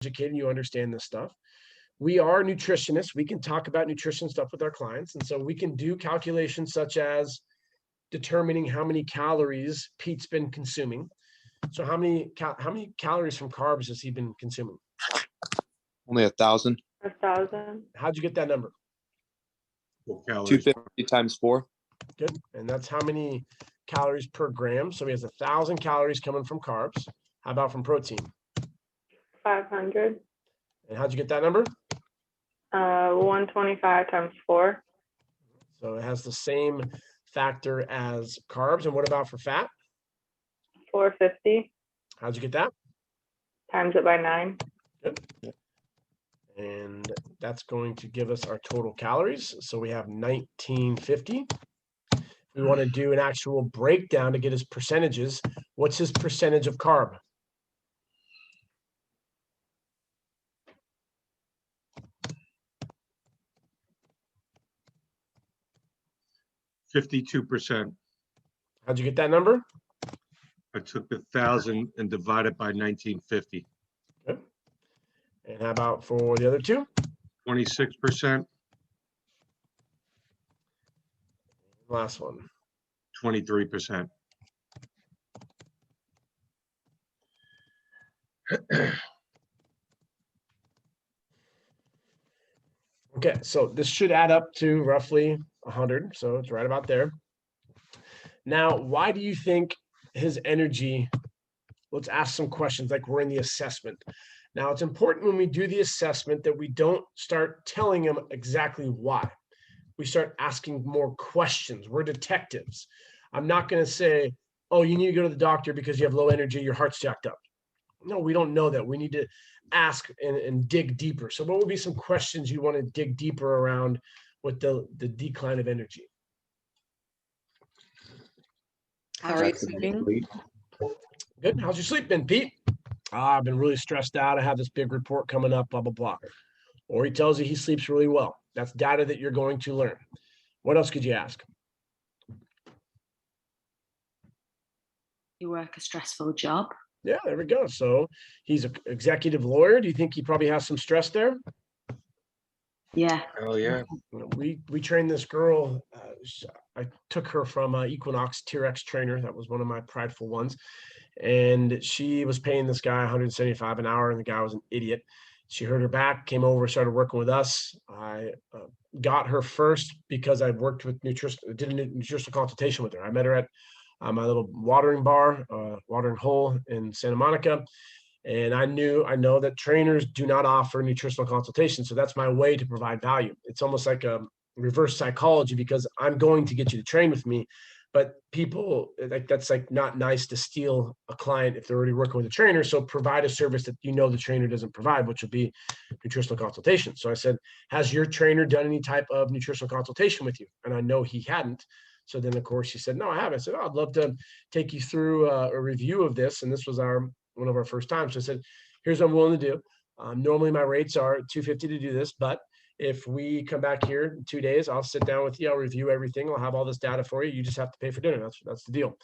educated and you understand this stuff. We are nutritionists. We can talk about nutrition stuff with our clients. And so we can do calculations such as determining how many calories Pete's been consuming. So how many calories from carbs has he been consuming? Only 1,000. 1,000. How'd you get that number? 250 times 4. Good. And that's how many calories per gram. So he has 1,000 calories coming from carbs. How about from protein? 500. And how'd you get that number? 125 times 4. So it has the same factor as carbs. And what about for fat? 450. How'd you get that? Times it by 9. Good. And that's going to give us our total calories. So we have 1950. We want to do an actual breakdown to get his percentages. What's his percentage of carb? %52. How'd you get that number? I took 1,000 and divided by 1950. Good. And how about for the other two? 26%. Last one. 23%. Okay, so this should add up to roughly 100. So it's right about there. Now, why do you think his energy? Let's ask some questions like we're in the assessment. Now, it's important when we do the assessment that we don't start telling him exactly why. We start asking more questions. We're detectives. I'm not going to say, oh, you need to go to the doctor because you have low energy, your heart's jacked up. No, we don't know that. We need to ask and dig deeper. So what would be some questions you want to dig deeper around with the decline of energy? How are you sleeping? Good. How's your sleep been, Pete? I've been really stressed out. I have this big report coming up, blah, blah, blah. Or he tells you he sleeps really well. That's data that you're going to learn. What else could you ask? You work a stressful job. Yeah, there we go. So he's an executive lawyer. Do you think he probably has some stress there? Yeah. Oh, yeah. We trained this girl. I took her from Equinox Tier X trainer. That was one of my prideful ones. And she was paying this guy $175 an hour, and the guy was an idiot. She hurt her back, came over, started working with us. I got her first because I worked with did a nutritional consultation with her. I met her at my little watering hole in Santa Monica. And I know that trainers do not offer nutritional consultation. So that's my way to provide value. It's almost like a reverse psychology because I'm going to get you to train with me. But people, that's not nice to steal a client if they're already working with a trainer. So provide a service that the trainer doesn't provide, which would be nutritional consultation. So I said, has your trainer done any type of nutritional consultation with you? And I know he hadn't. So then, of course, she said, no, I haven't. I said, oh, I'd love to take you through a review of this. And this was one of our first times. So I said, here's what I'm willing to do. Normally my rates are $250 to do this, but if we come back here in 2 days, I'll sit down with you. I'll review everything. I'll have all this data for you. You just have to pay for dinner. That's the deal.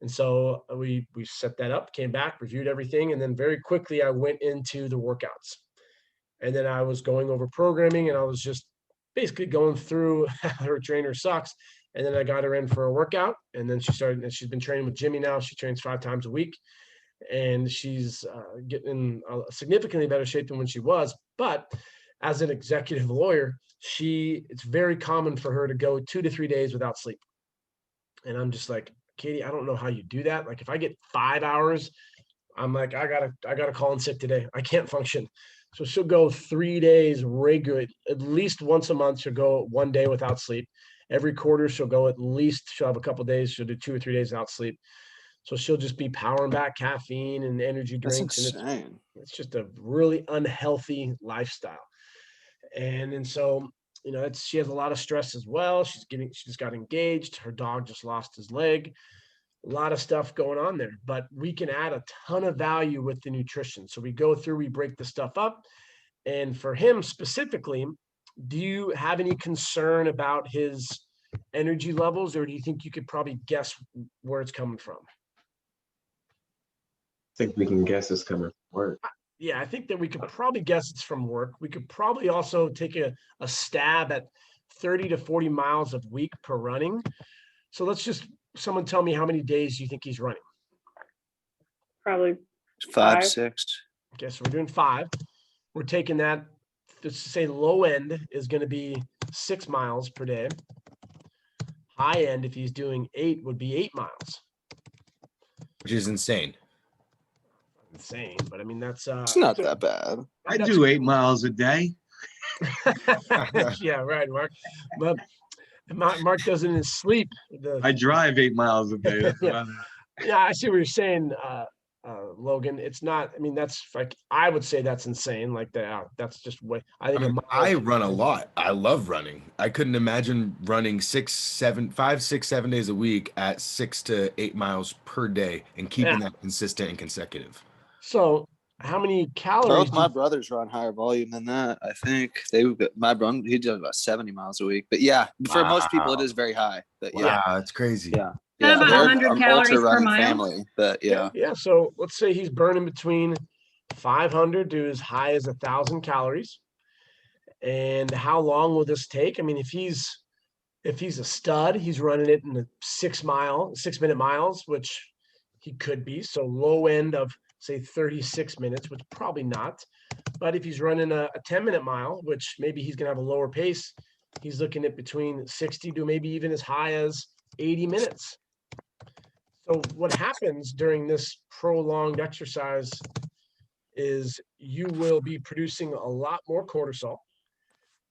And so we set that up, came back, reviewed everything. And then very quickly, I went into the workouts. And then I was going over programming, and I was just basically going through her trainer sucks. And then I got her in for a workout. And then she's been training with Jimmy now. She trains 5 times a week. And she's getting in a significantly better shape than when she was. But as an executive lawyer, it's very common for her to go 2 to 3 days without sleep. And I'm just like, Katie, I don't know how you do that. Like if I get 5 hours, I'm like, I gotta call in sick today. I can't function. So she'll go 3 days regular, at least once a month. She'll go 1 day without sleep. Every quarter, she'll have a couple of days. She'll do 2 or 3 days without sleep. So she'll just be powering back caffeine and energy drinks. That's insane. It's just a really unhealthy lifestyle. And so, she has a lot of stress as well. She just got engaged. Her dog just lost his leg. A lot of stuff going on there, but we can add a ton of value with the nutrition. So we go through, we break the stuff up. And for him specifically, do you have any concern about his energy levels, or do you think you could probably guess where it's coming from? I think we can guess it's coming from work. Yeah, I think that we could probably guess it's from work. We could probably also take a stab at 30 to 40 miles a week per running. So let's just, someone tell me how many days you think he's running. Probably 5, Five. 6. Okay, so we're doing 5. We're taking that, let's say low end is going to be 6 miles per day. High end, if he's doing 8, would be 8 miles. Which is insane. Insane, but I mean, that's It's not that bad. I do 8 miles a day. Yeah, right, Mark. But Mark does it in his sleep. I drive 8 miles a day. That's what Yeah. I'm- Yeah, I see what you're saying, Logan. It's not. I mean, that's like I would say that's insane. Like that. That's just way. I I think. mean, I run a lot. I love running. I couldn't imagine running 5, 6, 7 days a week at 6 to 8 miles per day and keeping that consistent and consecutive. So, how many calories? Both my brothers run higher volume than that. I think my brother, he does about 70 miles a week. But yeah, for most people it is very high. But yeah, Wow, that's crazy. yeah. How about They're 100 an calories ultra per running mile? family. But yeah. Yeah. So let's say he's burning between 500 to as high as 1,000 calories. And how long will this take? I mean, if he's a stud, he's running it in the 6-minute miles, which he could be. So low end of say 36 minutes, which probably not. But if he's running a 10-minute mile, which maybe he's gonna have a lower pace, he's looking at between 60 to maybe even as high as 80 minutes. So what happens during this prolonged exercise is you will be producing a lot more cortisol.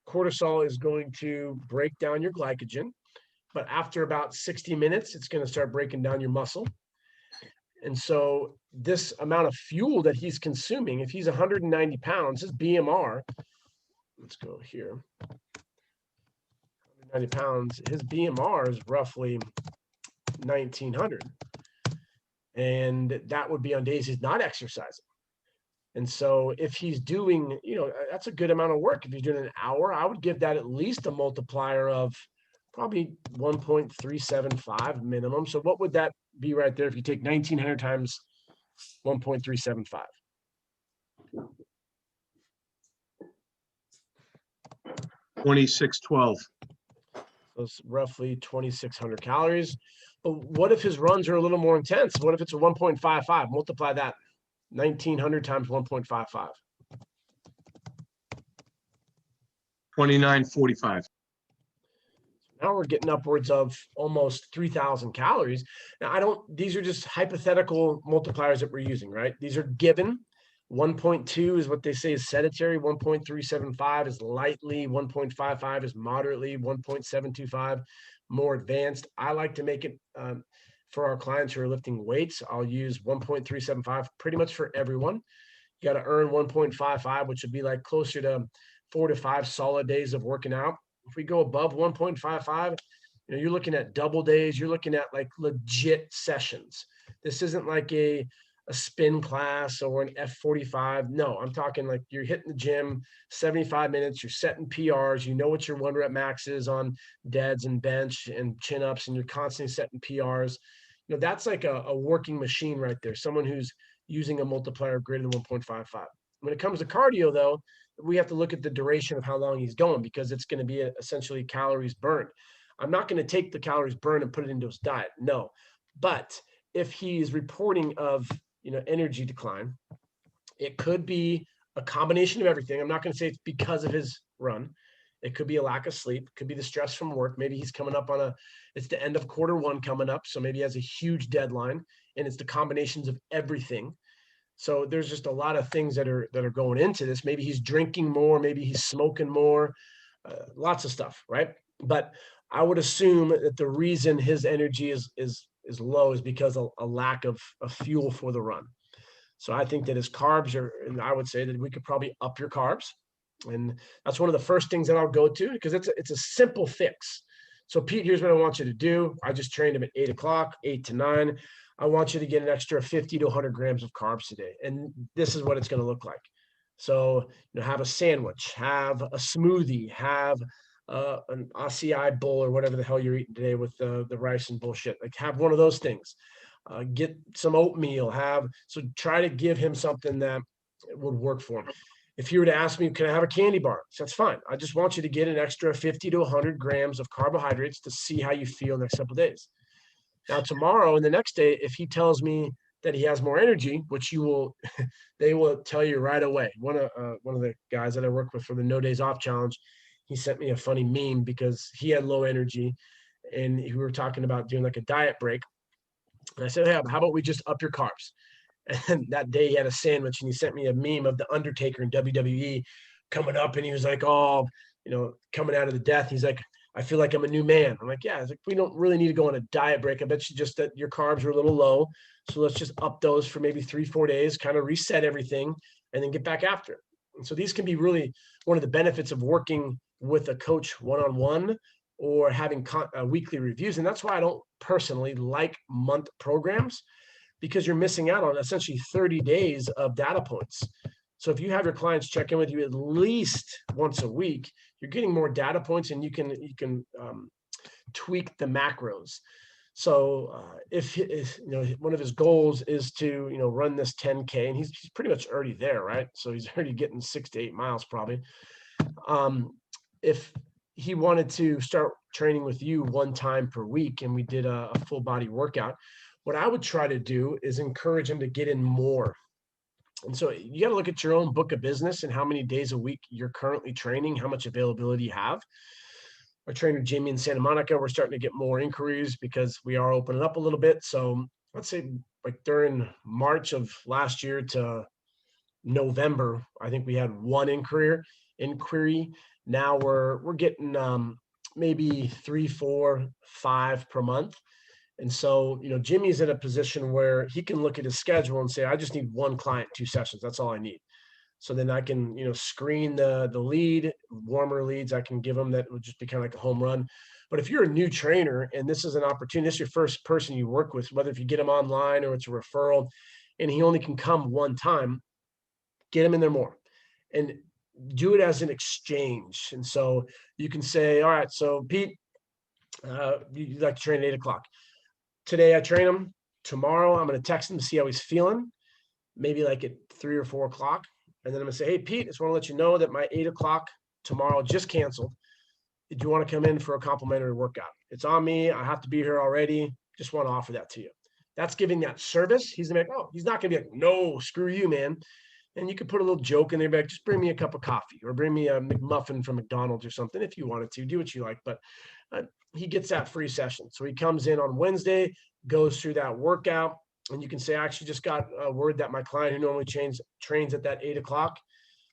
Cortisol is going to break down your glycogen, but after about 60 minutes, it's going to start breaking down your muscle. And so this amount of fuel that he's consuming, if he's 190 pounds, his BMR, let's go here, 190 pounds, his BMR is roughly 1900. And that would be on days he's not exercising. And so if he's doing, that's a good amount of work. If he's doing an hour, I would give that at least a multiplier of probably 1.375 minimum. So what would that be right there if you take 1900 times 1.375? $26.12. So it's roughly 2,600 calories. But what if his runs are a little more intense? What if it's a 1.55? Multiply that 1,900 times 1.55. 29.45. Now we're getting upwards of almost 3,000 calories. Now these are just hypothetical multipliers that we're using, right? These are given. 1.2 is what they say is sedentary. 1.375 is lightly. 1.55 is moderately. 1.725 more advanced. I like to make it for our clients who are lifting weights. I'll use 1.375 pretty much for everyone. You got to earn 1.55, which would be like closer to 4 to 5 solid days of working out. If we go above 1.55, you're looking at double days. You're looking at like legit sessions. This isn't like a spin class or an F45. No, I'm talking like you're hitting the gym 75 minutes. You're setting PRs. You know what your 1 rep max is on deads and bench and chin ups, and you're constantly setting PRs. That's like a working machine right there. Someone who's using a multiplier greater than 1.55. When it comes to cardio, though, we have to look at the duration of how long he's going, because it's going to be essentially calories burned. I'm not going to take the calories burned and put it into his diet. No. But if he's reporting of, energy decline, it could be a combination of everything. I'm not going to say it's because of his run. It could be a lack of sleep. Could be the stress from work. Maybe he's coming up it's the end of Q1 coming up. So maybe he has a huge deadline, and it's the combinations of everything. So there's just a lot of things that are going into this. Maybe he's drinking more, maybe he's smoking more, lots of stuff, right? But I would assume that the reason his energy is low is because of a lack of fuel for the run. So I think that his carbs and I would say that we could probably up your carbs. And that's one of the first things that I'll go to, because it's a simple fix. So Pete, here's what I want you to do. I just trained him at 8 o'clock, 8 to 9. I want you to get an extra 50 to 100 grams of carbs today. And this is what it's going to look like. So, have a sandwich, have a smoothie, have an acai bowl or whatever the hell you're eating today with the rice and bullshit. Like, have one of those things. Get some oatmeal. So try to give him something that would work for him. If you were to ask me, can I have a candy bar? That's fine. I just want you to get an extra 50 to 100 grams of carbohydrates to see how you feel next couple of days. Now, tomorrow and the next day, if he tells me that he has more energy, which they will tell you right away. One of the guys that I work with for the No Days Off Challenge, he sent me a funny meme because he had low energy, and we were talking about doing like a diet break. And I said, hey, how about we just up your carbs? And that day he had a sandwich, and he sent me a meme of the Undertaker in WWE coming up, and he was like, oh, coming out of the death. He's like, I feel like I'm a new man. I'm like, yeah, it's like, we don't really need to go on a diet break. I bet you just that your carbs are a little low. So let's just up those for maybe 3-4 days, kind of reset everything, and then get back after it. And so these can be really one of the benefits of working with a coach one-on-one or having weekly reviews. And that's why I don't personally like month programs, because you're missing out on essentially 30 days of data points. So if you have your clients check in with you at least once a week, you're getting more data points, and you can tweak the macros. So if one of his goals is to run this 10K, and he's pretty much already there, right? So he's already getting 6 to 8 miles probably. If he wanted to start training with you one time per week, and we did a full body workout, what I would try to do is encourage him to get in more. And so you got to look at your own book of business and how many days a week you're currently training, how much availability you have. Our trainer, Jimmy in Santa Monica, we're starting to get more inquiries because we are opening up a little bit. So let's say like during March of last year to November, I think we had one inquiry. Now we're getting maybe 3, 4, 5 per month. And so, Jimmy's in a position where he can look at his schedule and say, I just need one client, 2 sessions. That's all I need. So then I can, screen the lead, warmer leads. I can give them that would just be kind of like a home run. But if you're a new trainer and this is an opportunity, this is your first person you work with, whether if you get him online or it's a referral, and he only can come one time, get him in there more and do it as an exchange. And so you can say, all right, so Pete, you'd like to train at 8 o'clock. Today I train him. Tomorrow I'm going to text him to see how he's feeling, maybe like at 3 or 4 o'clock. And then I'm going to say, hey, Pete, I just want to let you know that my 8 o'clock tomorrow just canceled. Did you want to come in for a complimentary workout? It's on me. I have to be here already. Just want to offer that to you. That's giving that service. He's going to be like, oh, he's not going to be like, no, screw you, man. And you could put a little joke in there, like, just bring me a cup of coffee or bring me a McMuffin from McDonald's or something if you wanted to. Do what you like. But he gets that free session. So he comes in on Wednesday, goes through that workout, and you can say, I actually just got a word that my client who normally trains at that 8 o'clock,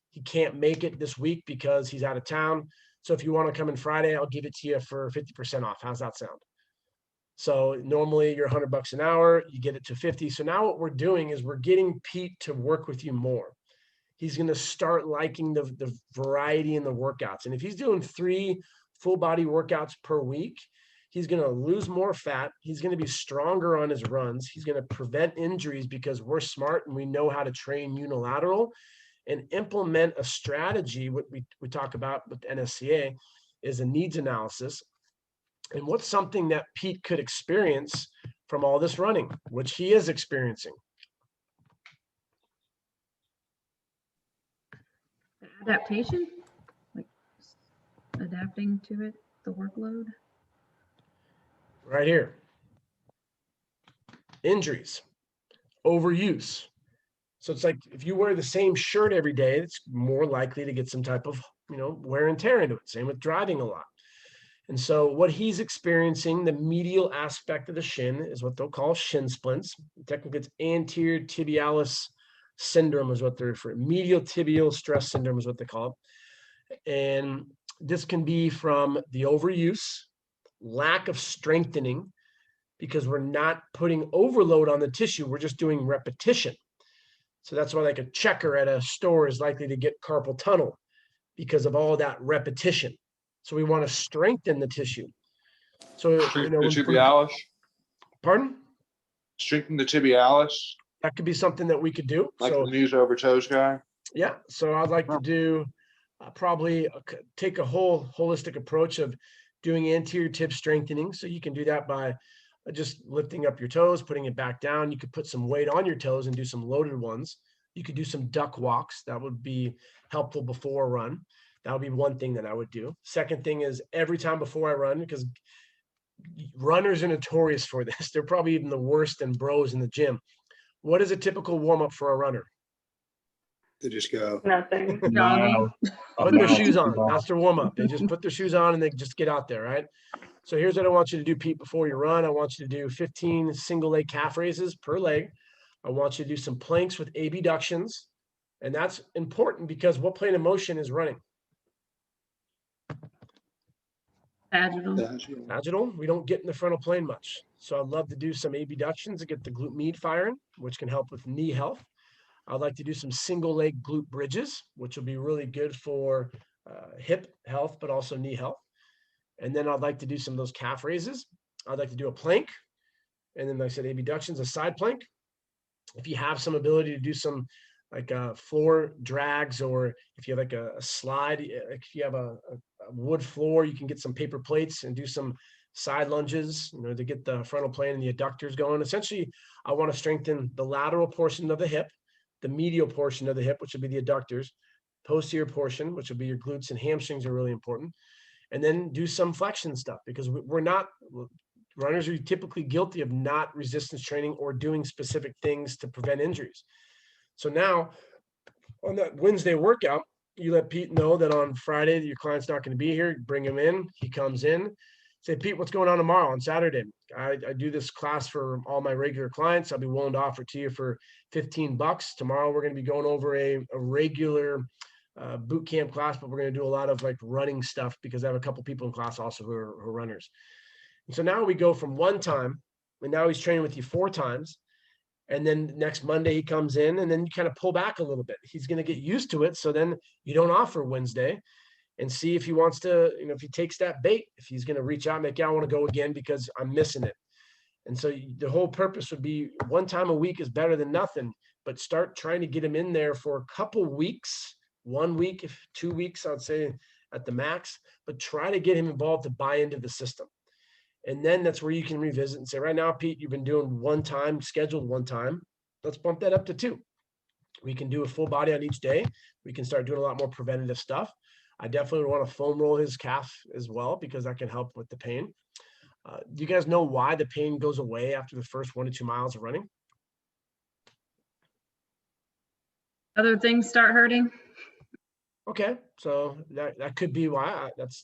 he can't make it this week because he's out of town. So if you want to come in Friday, I'll give it to you for 50% off. How's that sound? So normally you're $100 an hour, you get it to 50. So now what we're doing is we're getting Pete to work with you more. He's going to start liking the variety in the workouts. And if he's doing 3 full body workouts per week, he's going to lose more fat. He's going to be stronger on his runs. He's going to prevent injuries because we're smart and we know how to train unilateral and implement a strategy. What we talk about with NSCA is a needs analysis. And what's something that Pete could experience from all this running, which he is experiencing? Adaptation, like adapting to it, the workload. Right here. Injuries, overuse. So it's like if you wear the same shirt every day, it's more likely to get some type of, wear and tear into it. Same with driving a lot. And so what he's experiencing, the medial aspect of the shin is what they'll call shin splints. Technically, it's anterior tibialis syndrome is what they're referring to. Medial tibial stress syndrome is what they call it. And this can be from the overuse, lack of strengthening, because we're not putting overload on the tissue. We're just doing repetition. So that's why like a checker at a store is likely to get carpal tunnel because of all that repetition. So we want to strengthen the tissue. So, the tibialis. Pardon? Strengthen the tibialis. That could be something that we could do. Like the knees over toes guy. Yeah. So I'd like to do probably take a whole holistic approach of doing anterior tib strengthening. So you can do that by just lifting up your toes, putting it back down. You could put some weight on your toes and do some loaded ones. You could do some duck walks. That would be helpful before a run. That would be one thing that I would do. Second thing is every time before I run, because runners are notorious for this. They're probably even the worst and bros in the gym. What is a typical warm up for a runner? They just go. Nothing. Jogging. Putting their shoes on. That's their warm up. They just put their shoes on and they just get out there, right? So here's what I want you to do, Pete, before you run. I want you to do 15 single leg calf raises per leg. I want you to do some planks with abductions. And that's important because what plane of motion is running? Sagittal. Sagittal, we don't get in the frontal plane much. So I'd love to do some abductions to get the glute med firing, which can help with knee health. I'd like to do some single leg glute bridges, which will be really good for hip health, but also knee health. And then I'd like to do some of those calf raises. I'd like to do a plank. And then like I said, abductions, a side plank. If you have some ability to do some like floor drags, or if you have like a slide, if you have a wood floor, you can get some paper plates and do some side lunges, to get the frontal plane and the adductors going. Essentially, I want to strengthen the lateral portion of the hip, the medial portion of the hip, which would be the adductors, posterior portion, which would be your glutes and hamstrings are really important. And then do some flexion stuff, because runners are typically guilty of not resistance training or doing specific things to prevent injuries. So now on that Wednesday workout, you let Pete know that on Friday your client's not going to be here. Bring him in. He comes in. Say, Pete, what's going on tomorrow on Saturday? I do this class for all my regular clients. I'll be willing to offer it to you for $15. Tomorrow we're going to be going over a regular boot camp class, but we're going to do a lot of like running stuff because I have a couple people in class also who are runners. And so now we go from one time, and now he's training with you 4 times. And then next Monday he comes in, and then you kind of pull back a little bit. He's going to get used to it. So then you don't offer Wednesday, and see if he wants to, if he takes that bait, if he's going to reach out and make, I want to go again because I'm missing it. And so the whole purpose would be 1 time a week is better than nothing, but start trying to get him in there for a couple weeks, 1 week, if 2 weeks, I'd say at the max, but try to get him involved to buy into the system. And then that's where you can revisit and say, right now, Pete, you've been doing 1 time, scheduled 1 time. Let's bump that up to 2. We can do a full body on each day. We can start doing a lot more preventative stuff. I definitely want to foam roll his calf as well, because that can help with the pain. Do you guys know why the pain goes away after the first 1 to 2 miles of running? Other things start hurting. Okay, so that could be why. That's